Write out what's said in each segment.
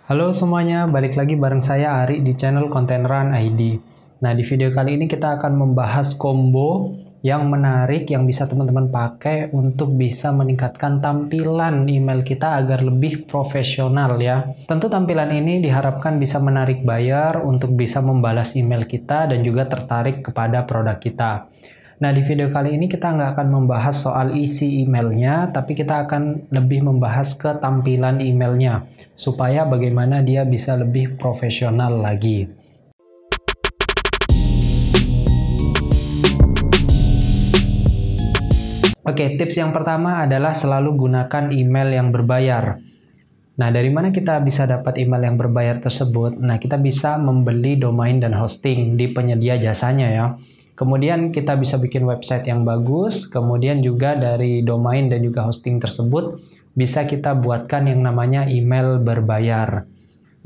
Halo semuanya, balik lagi bareng saya Ari di channel Konteneran ID. Nah, di video kali ini kita akan membahas combo yang menarik yang bisa teman-teman pakai untuk bisa meningkatkan tampilan email kita agar lebih profesional ya. Tentu tampilan ini diharapkan bisa menarik buyer untuk bisa membalas email kita dan juga tertarik kepada produk kita. Nah, di video kali ini kita nggak akan membahas soal isi emailnya, tapi kita akan lebih membahas ke tampilan emailnya, supaya bagaimana dia bisa lebih profesional lagi. Oke, tips yang pertama adalah selalu gunakan email yang berbayar. Nah, dari mana kita bisa dapat email yang berbayar tersebut? Nah, kita bisa membeli domain dan hosting di penyedia jasanya ya. Kemudian kita bisa bikin website yang bagus, kemudian juga dari domain dan juga hosting tersebut bisa kita buatkan yang namanya email berbayar.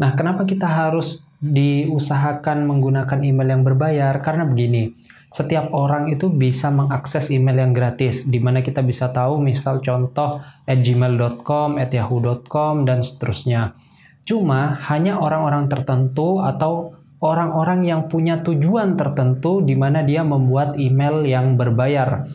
Nah, kenapa kita harus diusahakan menggunakan email yang berbayar? Karena begini, setiap orang itu bisa mengakses email yang gratis, di mana kita bisa tahu misal contoh @gmail.com, @yahoo.com, dan seterusnya. Cuma hanya orang-orang tertentu atau orang-orang yang punya tujuan tertentu di mana dia membuat email yang berbayar.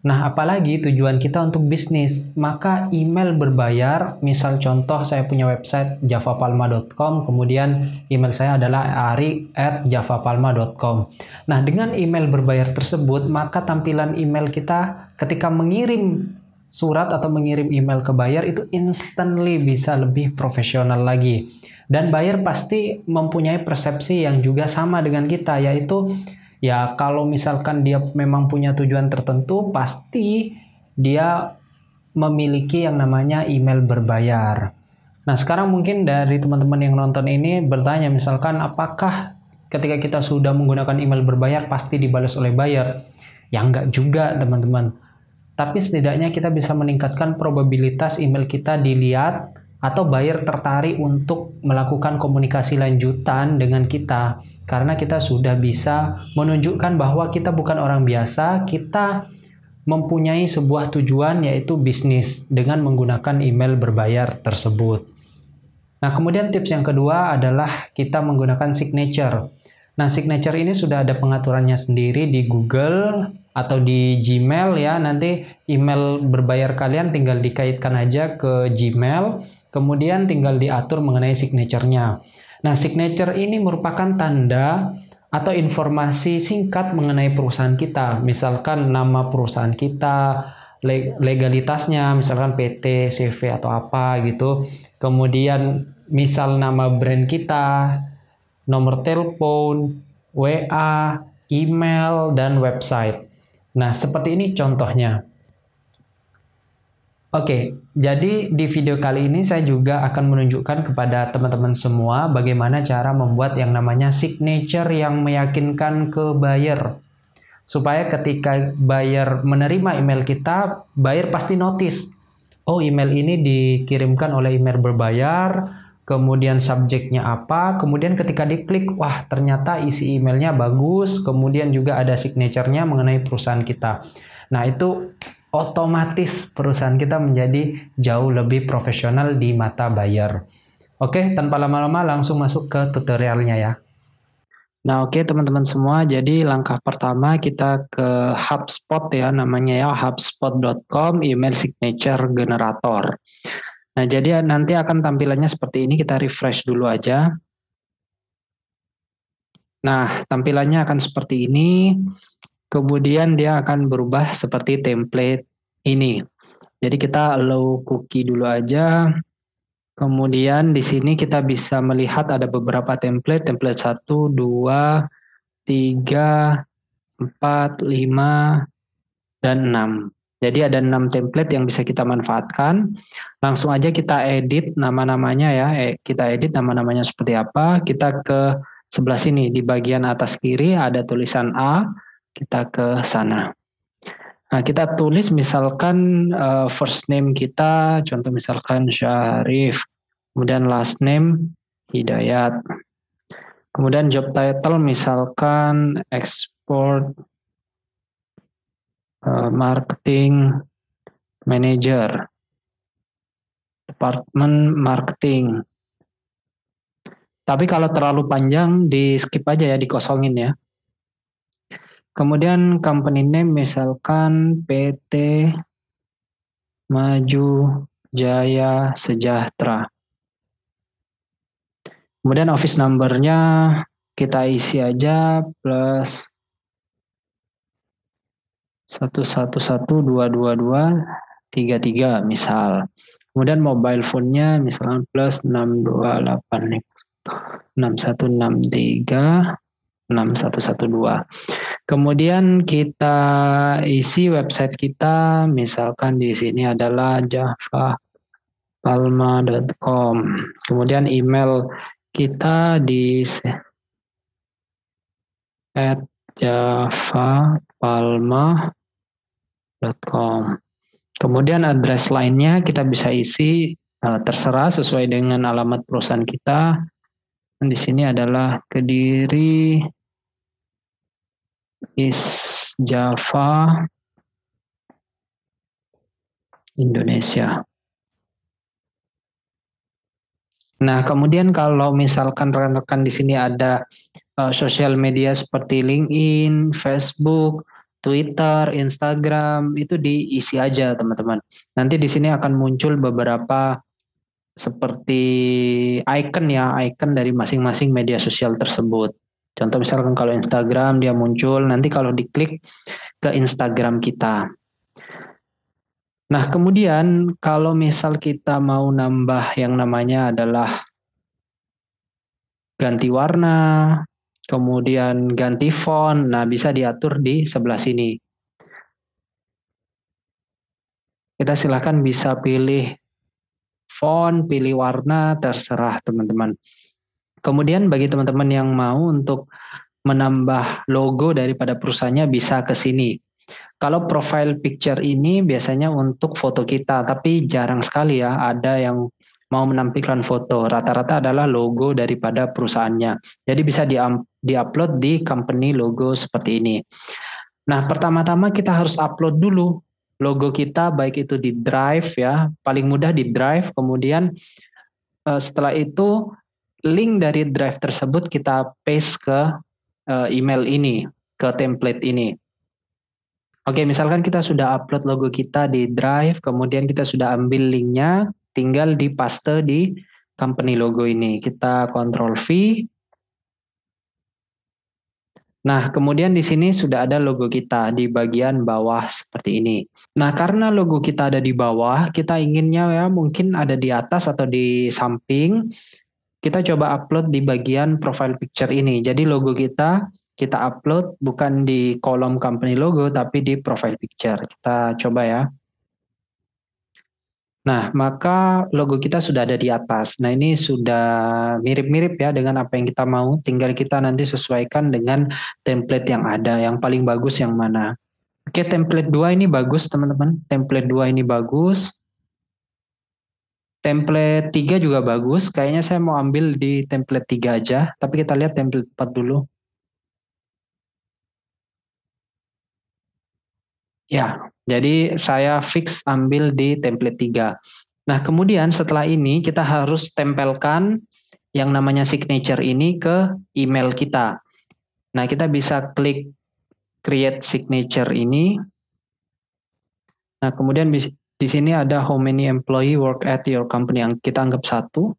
Nah, apalagi tujuan kita untuk bisnis, maka email berbayar, misal contoh saya punya website javapalma.com, kemudian email saya adalah ari@javapalma.com. Nah, dengan email berbayar tersebut, maka tampilan email kita ketika mengirim surat atau mengirim email ke buyer itu instantly bisa lebih profesional lagi. Dan buyer pasti mempunyai persepsi yang juga sama dengan kita, yaitu ya, kalau misalkan dia memang punya tujuan tertentu, pasti dia memiliki yang namanya email berbayar. Nah, sekarang mungkin dari teman-teman yang nonton ini bertanya, misalkan apakah ketika kita sudah menggunakan email berbayar pasti dibalas oleh buyer? Ya, enggak juga, teman-teman. Tapi setidaknya kita bisa meningkatkan probabilitas email kita dilihat atau buyer tertarik untuk melakukan komunikasi lanjutan dengan kita. Karena kita sudah bisa menunjukkan bahwa kita bukan orang biasa, kita mempunyai sebuah tujuan yaitu bisnis dengan menggunakan email berbayar tersebut. Nah, kemudian tips yang kedua adalah kita menggunakan signature. Nah, signature ini sudah ada pengaturannya sendiri di Google atau di Gmail ya. Nanti email berbayar kalian tinggal dikaitkan aja ke Gmail, kemudian tinggal diatur mengenai signature-nya. Nah, signature ini merupakan tanda atau informasi singkat mengenai perusahaan kita. Misalkan nama perusahaan kita, legalitasnya, misalkan PT, CV atau apa gitu. Kemudian misal nama brand kita, nomor telepon, WA, email, dan website. Nah, seperti ini contohnya. Oke, jadi di video kali ini saya juga akan menunjukkan kepada teman-teman semua bagaimana cara membuat yang namanya signature yang meyakinkan ke buyer. Supaya ketika buyer menerima email kita, buyer pasti notice. Oh, email ini dikirimkan oleh email berbayar, kemudian subjeknya apa, kemudian ketika diklik, wah ternyata isi emailnya bagus, kemudian juga ada signature-nya mengenai perusahaan kita. Nah, itu otomatis perusahaan kita menjadi jauh lebih profesional di mata buyer. Oke, tanpa lama-lama langsung masuk ke tutorialnya ya. Nah, oke teman-teman semua, jadi langkah pertama kita ke HubSpot ya, namanya ya hubspot.com email signature generator. Nah, jadi nanti akan tampilannya seperti ini, kita refresh dulu aja. Nah, tampilannya akan seperti ini, kemudian dia akan berubah seperti template ini. Jadi kita allow cookie dulu aja. Kemudian di sini kita bisa melihat ada beberapa template 1, 2, 3, 4, 5, dan 6. Jadi ada 6 template yang bisa kita manfaatkan. Langsung aja kita edit nama-namanya ya. Kita edit nama-namanya seperti apa. Kita ke sebelah sini, di bagian atas kiri ada tulisan A. Kita ke sana. Nah, kita tulis misalkan first name kita, contoh misalkan Syarif. Kemudian last name Hidayat. Kemudian job title misalkan export marketing manager, department marketing. Tapi kalau terlalu panjang di skip aja ya, dikosongin ya. Kemudian company name misalkan PT Maju Jaya Sejahtera. Kemudian office number-nya kita isi aja plus 1112223 misal. Kemudian mobile phone-nya misalkan plus 628 6163 6112. Kemudian kita isi website kita, misalkan di sini adalah javapalma.com. Kemudian email kita di @javapalma.com. Kemudian address lainnya kita bisa isi terserah sesuai dengan alamat perusahaan kita. Di sini adalah Kediri East Java Indonesia. Nah, kemudian kalau misalkan rekan-rekan di sini ada sosial media seperti LinkedIn, Facebook, Twitter, Instagram, itu diisi aja teman-teman. Nanti di sini akan muncul beberapa seperti icon ya, icon dari masing-masing media sosial tersebut. Contoh misalkan kalau Instagram dia muncul, nanti kalau diklik ke Instagram kita. Nah, kemudian kalau misal kita mau nambah yang namanya adalah ganti warna, kemudian ganti font, nah bisa diatur di sebelah sini. Kita silakan bisa pilih font, pilih warna, terserah teman-teman. Kemudian bagi teman-teman yang mau untuk menambah logo daripada perusahaannya bisa ke sini. Kalau profile picture ini biasanya untuk foto kita, tapi jarang sekali ya ada yang mau menampilkan foto. Rata-rata adalah logo daripada perusahaannya. Jadi bisa di-upload di company logo seperti ini. Nah, pertama-tama kita harus upload dulu logo kita, baik itu di Drive ya, paling mudah di Drive. Kemudian setelah itu link dari Drive tersebut kita paste ke email ini, ke template ini. Oke, misalkan kita sudah upload logo kita di Drive, kemudian kita sudah ambil linknya, tinggal dipaste di company logo ini. Kita Ctrl V. Nah, kemudian di sini sudah ada logo kita di bagian bawah seperti ini. Nah, karena logo kita ada di bawah, kita inginnya ya mungkin ada di atas atau di samping. Kita coba upload di bagian profile picture ini. Jadi logo kita upload bukan di kolom company logo tapi di profile picture. Kita coba ya. Nah, maka logo kita sudah ada di atas. Nah, ini sudah mirip-mirip ya dengan apa yang kita mau. Tinggal kita nanti sesuaikan dengan template yang ada. Yang paling bagus yang mana. Oke, template 2 ini bagus teman-teman. Template 2 ini bagus. Template 3 juga bagus. Kayaknya saya mau ambil di template 3 aja. Tapi kita lihat template 4 dulu. Ya, jadi saya fix ambil di template 3. Nah, kemudian setelah ini kita harus tempelkan yang namanya signature ini ke email kita. Nah, kita bisa klik create signature ini. Nah, kemudian di sini ada how many employee work at your company yang kita anggap 1.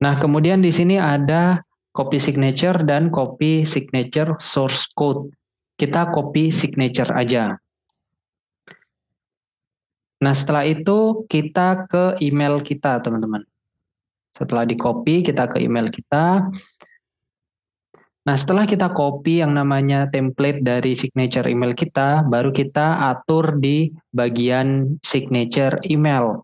Nah, kemudian di sini ada copy signature dan copy signature source code. Kita copy signature aja. Nah, setelah itu kita ke email kita, teman-teman. Setelah di-copy, kita ke email kita. Nah, setelah kita copy yang namanya template dari signature email kita, baru kita atur di bagian signature email.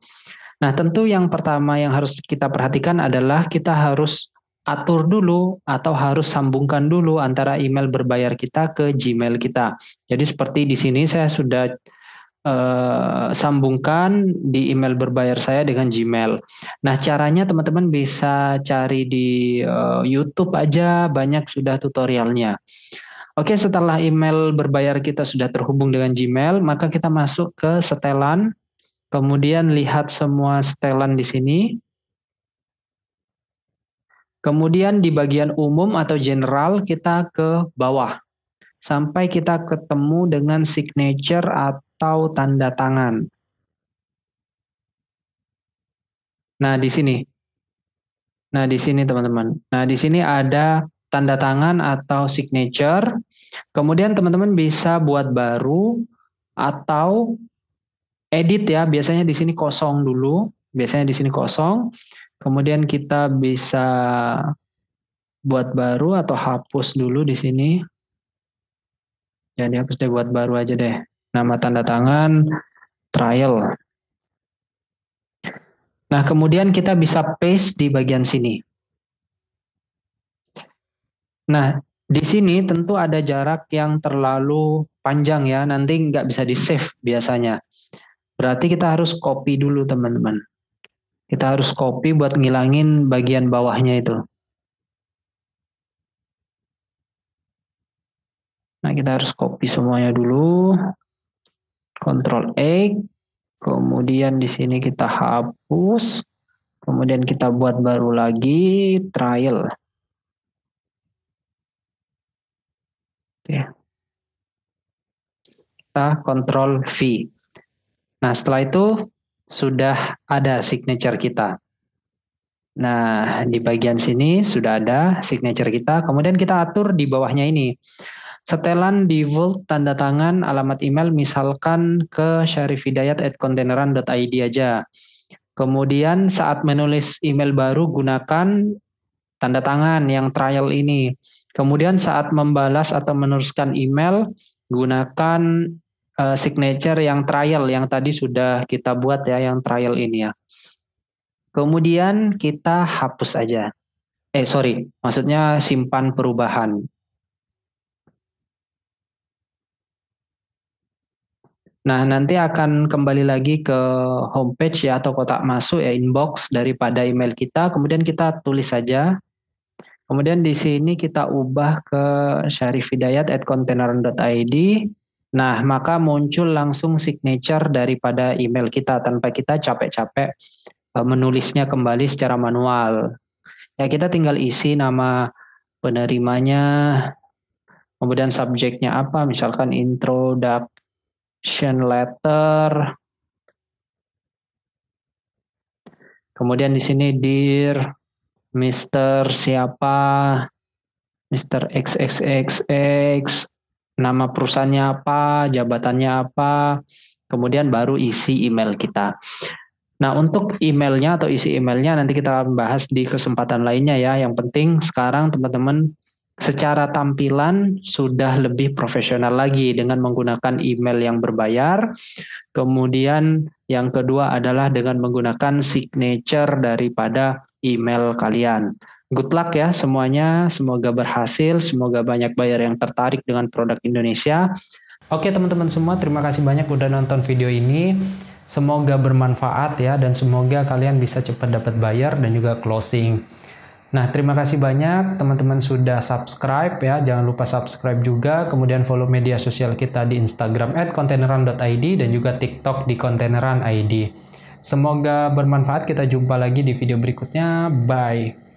Nah, tentu yang pertama yang harus kita perhatikan adalah kita harus atur dulu atau harus sambungkan dulu antara email berbayar kita ke Gmail kita. Jadi seperti di sini saya sudah sambungkan di email berbayar saya dengan Gmail. Nah, caranya teman-teman bisa cari di YouTube aja, banyak sudah tutorialnya. Oke, setelah email berbayar kita sudah terhubung dengan Gmail, maka kita masuk ke setelan. Kemudian lihat semua setelan di sini. Kemudian di bagian umum atau general kita ke bawah. Sampai kita ketemu dengan signature atau tanda tangan. Nah, di sini. Nah, di sini teman-teman. Nah, di sini ada tanda tangan atau signature. Kemudian teman-teman bisa buat baru atau edit ya. Biasanya di sini kosong dulu. Biasanya di sini kosong. Kemudian kita bisa buat baru atau hapus dulu di sini. Jadi hapus deh, buat baru aja deh. Nama tanda tangan trial. Nah, kemudian kita bisa paste di bagian sini. Nah, di sini tentu ada jarak yang terlalu panjang ya, nanti nggak bisa di-save biasanya. Berarti kita harus copy dulu teman-teman. Kita harus copy buat ngilangin bagian bawahnya itu. Nah, kita harus copy semuanya dulu. Ctrl X, kemudian di sini kita hapus, kemudian kita buat baru lagi, trial. Oke. Kita Ctrl V. Nah, setelah itu sudah ada signature kita. Nah, di bagian sini sudah ada signature kita. Kemudian kita atur di bawahnya ini. Setelan default tanda tangan alamat email misalkan ke syarifhidayat@containeran.id aja. Kemudian saat menulis email baru gunakan tanda tangan yang trial ini. Kemudian saat membalas atau meneruskan email gunakan signature yang trial yang tadi sudah kita buat ya, yang trial ini ya. Kemudian kita hapus aja. Maksudnya simpan perubahan. Nah, nanti akan kembali lagi ke homepage ya, atau kotak masuk ya, inbox daripada email kita. Kemudian kita tulis saja. Kemudian di sini kita ubah ke syarifhidayat@containeran.id. Nah, maka muncul langsung signature daripada email kita tanpa kita capek-capek menulisnya kembali secara manual. Ya, kita tinggal isi nama penerimanya, kemudian subjeknya apa, misalkan introduction letter. Kemudian di sini dear Mr. siapa, Mr. XXXX, nama perusahaannya apa, jabatannya apa, kemudian baru isi email kita. Nah, untuk emailnya atau isi emailnya nanti kita bahas di kesempatan lainnya ya. Yang penting sekarang teman-teman secara tampilan sudah lebih profesional lagi dengan menggunakan email yang berbayar. Kemudian yang kedua adalah dengan menggunakan signature daripada email kalian. Good luck ya semuanya, semoga berhasil, semoga banyak buyer yang tertarik dengan produk Indonesia. Oke teman-teman semua, terima kasih banyak udah nonton video ini. Semoga bermanfaat ya, dan semoga kalian bisa cepat dapat buyer dan juga closing. Nah, terima kasih banyak teman-teman sudah subscribe ya. Jangan lupa subscribe juga. Kemudian follow media sosial kita di Instagram @containeran.id dan juga TikTok di containeran.id. Semoga bermanfaat. Kita jumpa lagi di video berikutnya. Bye.